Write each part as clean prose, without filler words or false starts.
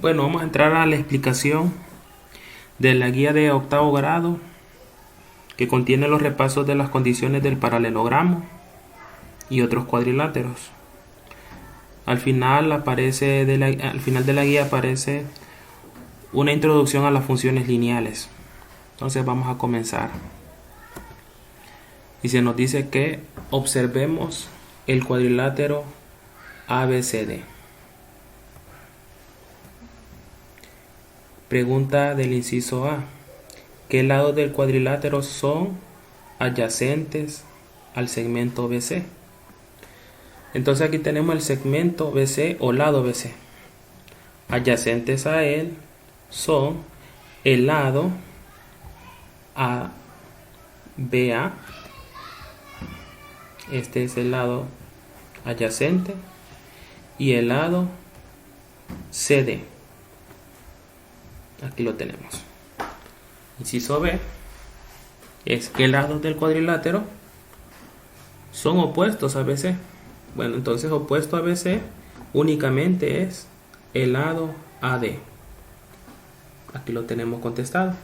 Bueno, vamos a entrar a la explicación de la guía de octavo grado que contiene los repasos de las condiciones del paralelogramo y otros cuadriláteros. Al final de la guía aparece una introducción a las funciones lineales. Entonces vamos a comenzar. Y se nos dice que observemos el cuadrilátero ABCD. Pregunta del inciso A. ¿Qué lados del cuadrilátero son adyacentes al segmento BC? Entonces aquí tenemos el segmento BC o lado BC. Adyacentes a él son el lado ABA. Este es el lado adyacente. Y el lado CD. Aquí lo tenemos. Inciso B es que lados del cuadrilátero son opuestos a BC. Bueno, entonces opuesto a BC únicamente es el lado AD. Aquí lo tenemos contestado.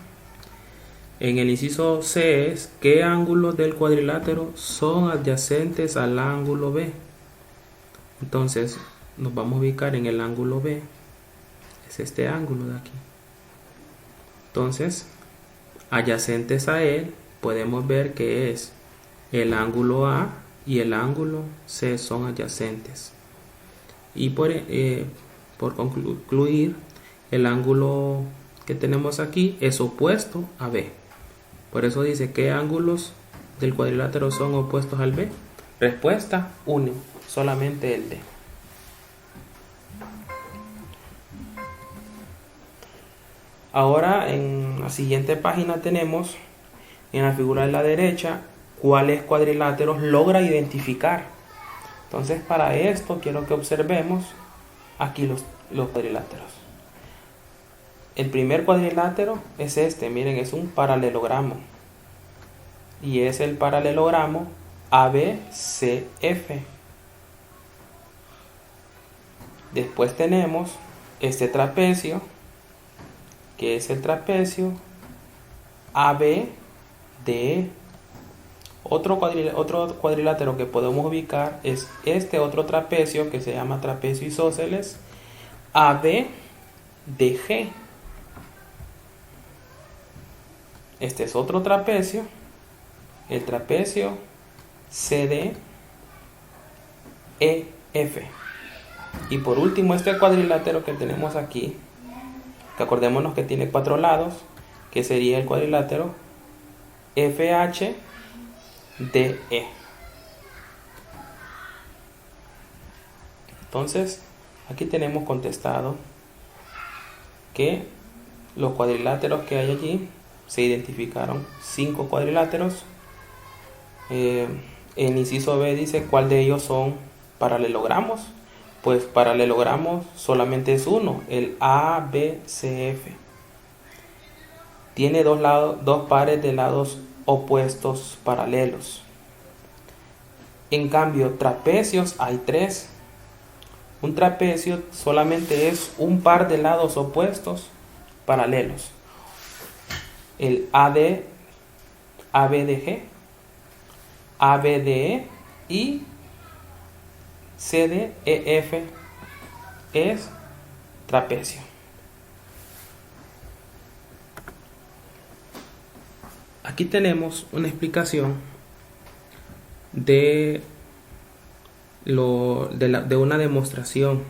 En el inciso C es qué ángulos del cuadrilátero son adyacentes al ángulo B. Entonces nos vamos a ubicar en el ángulo B. Es este ángulo de aquí. Entonces, adyacentes a él, podemos ver que es el ángulo A y el ángulo C son adyacentes. Y por concluir, el ángulo que tenemos aquí es opuesto a B. Por eso dice, ¿qué ángulos del cuadrilátero son opuestos al B? Respuesta 1, solamente el D. Ahora en la siguiente página tenemos en la figura de la derecha cuáles cuadriláteros logra identificar. Entonces para esto quiero que observemos aquí los cuadriláteros. El primer cuadrilátero es este, miren, es un paralelogramo. Y es el paralelogramo ABCF. Después tenemos este trapecio, que es el trapecio ABDE. Otro cuadrilátero que podemos ubicar es este otro trapecio que se llama trapecio isósceles ABDG. Este es otro trapecio, el trapecio CDEF. Y por último este cuadrilátero que tenemos aquí, que acordémonos que tiene 4 lados, que sería el cuadrilátero FHDE. Entonces, aquí tenemos contestado que los cuadriláteros que hay allí se identificaron 5 cuadriláteros. El inciso B dice cuál de ellos son paralelogramos. Pues paralelogramos solamente es uno, el ABCF. Tiene dos pares de lados opuestos paralelos. En cambio, trapecios hay 3. Un trapecio solamente es un par de lados opuestos paralelos. El ABDG, ABDE y CDEF es trapecio. Aquí tenemos una explicación de una demostración.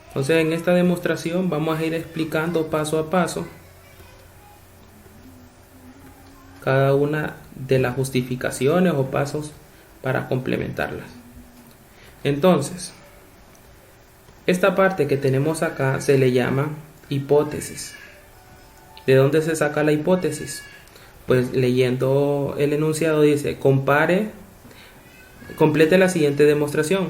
Entonces en esta demostración vamos a ir explicando paso a paso cada una de las justificaciones o pasos para complementarlas. Entonces, esta parte que tenemos acá se le llama hipótesis. ¿De dónde se saca la hipótesis? Pues leyendo el enunciado dice, complete la siguiente demostración.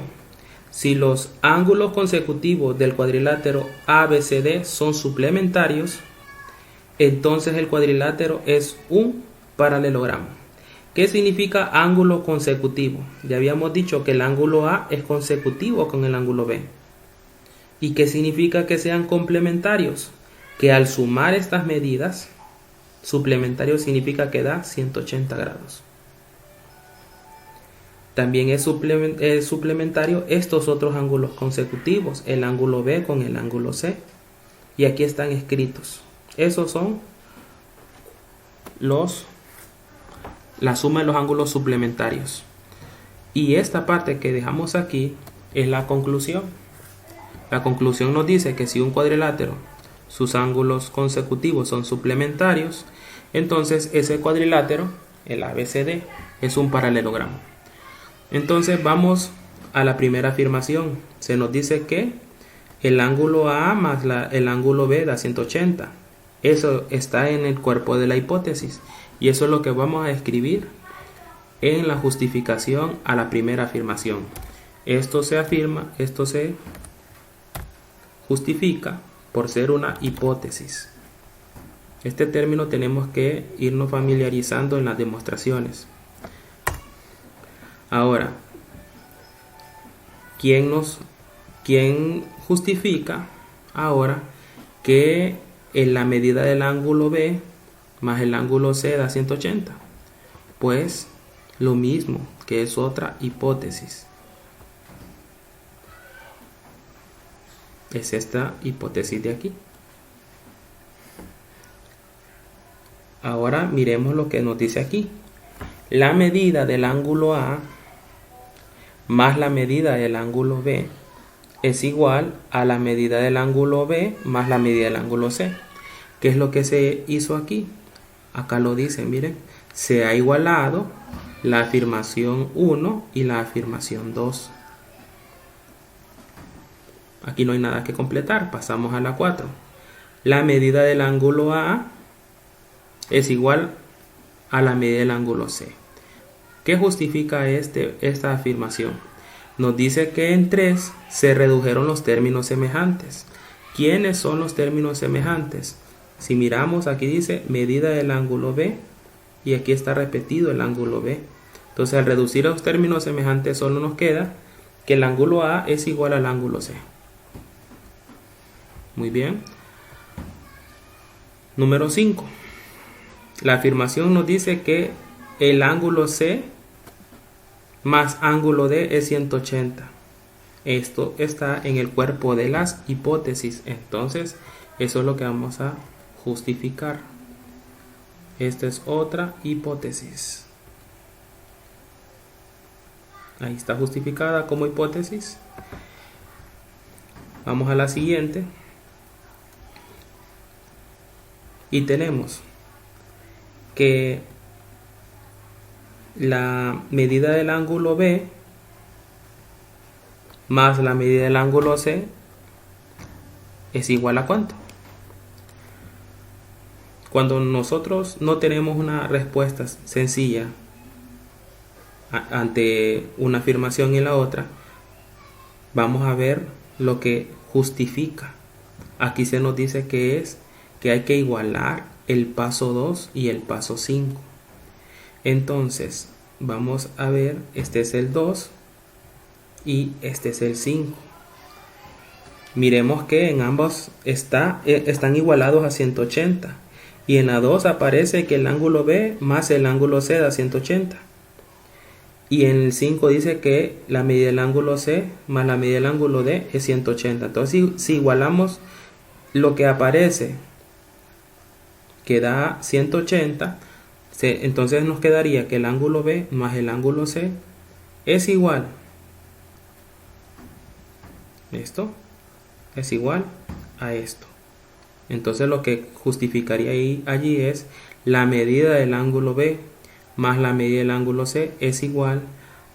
Si los ángulos consecutivos del cuadrilátero ABCD son suplementarios, entonces el cuadrilátero es un paralelogramo. ¿Qué significa ángulo consecutivo? Ya habíamos dicho que el ángulo A es consecutivo con el ángulo B. ¿Y qué significa que sean complementarios? Que al sumar estas medidas, suplementario significa que da 180 grados. También es suplementario estos otros ángulos consecutivos, el ángulo B con el ángulo C. Y aquí están escritos. Esos son la suma de los ángulos suplementarios. Y esta parte que dejamos aquí es la conclusión. La conclusión nos dice que si un cuadrilátero, sus ángulos consecutivos son suplementarios, entonces ese cuadrilátero, el ABCD, es un paralelogramo. Entonces vamos a la primera afirmación. Se nos dice que el ángulo A más el ángulo B da 180. Eso está en el cuerpo de la hipótesis. Y eso es lo que vamos a escribir en la justificación a la primera afirmación. Esto se afirma, esto se justifica por ser una hipótesis. Este término tenemos que irnos familiarizando en las demostraciones. Ahora, ¿quién justifica ahora que en la medida del ángulo B más el ángulo C da 180? Pues lo mismo, que es otra hipótesis. Es esta hipótesis de aquí. Ahora miremos lo que nos dice aquí. La medida del ángulo A más la medida del ángulo B es igual a la medida del ángulo B más la medida del ángulo C. ¿Qué es lo que se hizo aquí? Acá lo dice, miren. Se ha igualado la afirmación 1 y la afirmación 2. Aquí no hay nada que completar. Pasamos a la 4. La medida del ángulo A es igual a la medida del ángulo C. ¿Qué justifica esta afirmación? Nos dice que en 3 se redujeron los términos semejantes. ¿Quiénes son los términos semejantes? Si miramos, aquí dice medida del ángulo B y aquí está repetido el ángulo B. Entonces, al reducir los términos semejantes, solo nos queda que el ángulo A es igual al ángulo C. Muy bien. Número 5. La afirmación nos dice que el ángulo C más ángulo D es 180. Esto está en el cuerpo de las hipótesis. Entonces, eso es lo que vamos a justificar. Esta es otra hipótesis. Ahí está justificada como hipótesis. Vamos a la siguiente. Y tenemos que la medida del ángulo B más la medida del ángulo C es igual a ¿cuánto? Cuando nosotros no tenemos una respuesta sencilla ante una afirmación y la otra, vamos a ver lo que justifica. Aquí se nos dice que hay que igualar el paso 2 y el paso 5. Entonces, vamos a ver, este es el 2 y este es el 5. Miremos que en ambos están igualados a 180. Y en la 2 aparece que el ángulo B más el ángulo C da 180. Y en el 5 dice que la medida del ángulo C más la medida del ángulo D es 180. Entonces, si igualamos lo que aparece, que da 180, entonces nos quedaría que el ángulo B más el ángulo C es igual. Esto es igual a esto. Entonces lo que justificaría allí es la medida del ángulo B más la medida del ángulo C es igual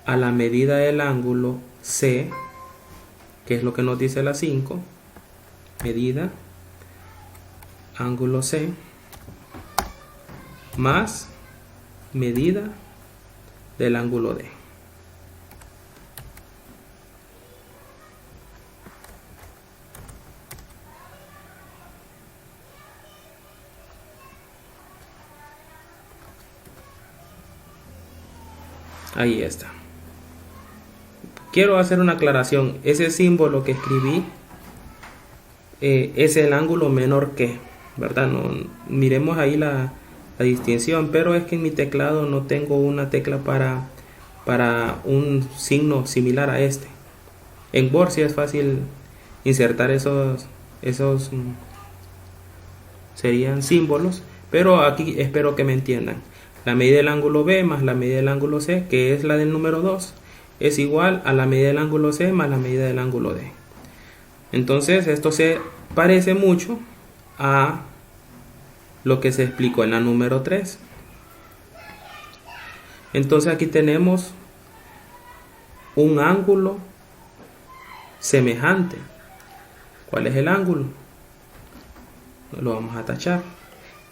a la medida del ángulo C, que es lo que nos dice la 5, medida ángulo C más medida del ángulo D. Ahí está. Quiero hacer una aclaración. Ese símbolo que escribí es el ángulo menor que, ¿verdad? No, miremos ahí la distinción, pero es que en mi teclado no tengo una tecla para un signo similar a este. En Word sí es fácil insertar esos serían símbolos, pero aquí espero que me entiendan. La medida del ángulo B más la medida del ángulo C, que es la del número 2, es igual a la medida del ángulo C más la medida del ángulo D. Entonces esto se parece mucho a lo que se explicó en la número 3. Entonces aquí tenemos un ángulo semejante. ¿Cuál es el ángulo? Lo vamos a tachar.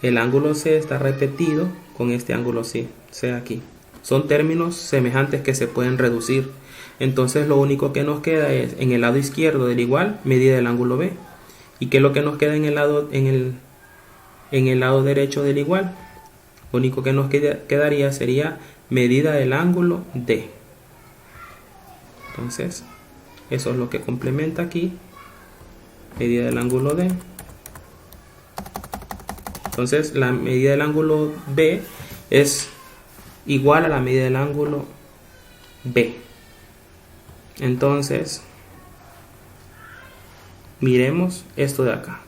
El ángulo C está repetido con este ángulo C aquí. Son términos semejantes que se pueden reducir. Entonces lo único que nos queda es en el lado izquierdo del igual, medida del ángulo B. ¿Y qué es lo que nos queda en el lado derecho del igual? Lo único que nos quedaría sería medida del ángulo D. Entonces, eso es lo que complementa aquí. Medida del ángulo D. Entonces, la medida del ángulo B es igual a la medida del ángulo B. Entonces, miremos esto de acá.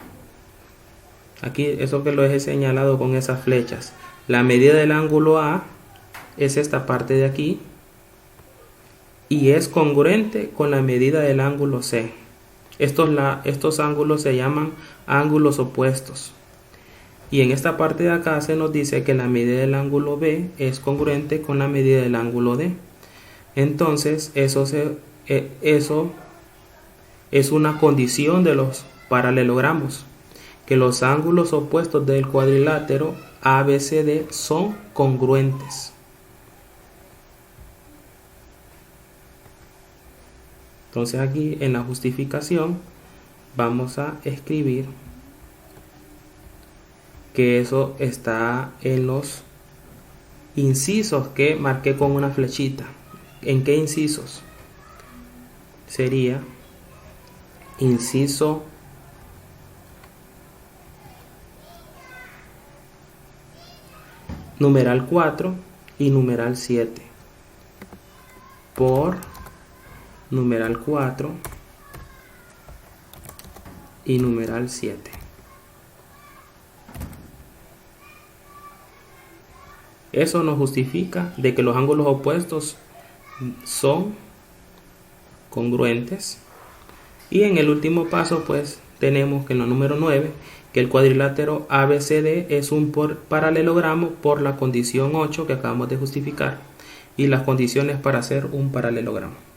Aquí, eso que lo he señalado con esas flechas. La medida del ángulo A es esta parte de aquí y es congruente con la medida del ángulo C. Estos ángulos se llaman ángulos opuestos. Y en esta parte de acá se nos dice que la medida del ángulo B es congruente con la medida del ángulo D. Entonces, eso es una condición de los paralelogramos, que los ángulos opuestos del cuadrilátero ABCD son congruentes. Entonces aquí en la justificación vamos a escribir que eso está en los incisos que marqué con una flechita. ¿En qué incisos? Sería inciso numeral 4 y numeral 7 por numeral 4 y numeral 7. Eso nos justifica de que los ángulos opuestos son congruentes. Y en el último paso pues tenemos que en la número 9 que el cuadrilátero ABCD es un paralelogramo por la condición 8 que acabamos de justificar y las condiciones para hacer un paralelogramo.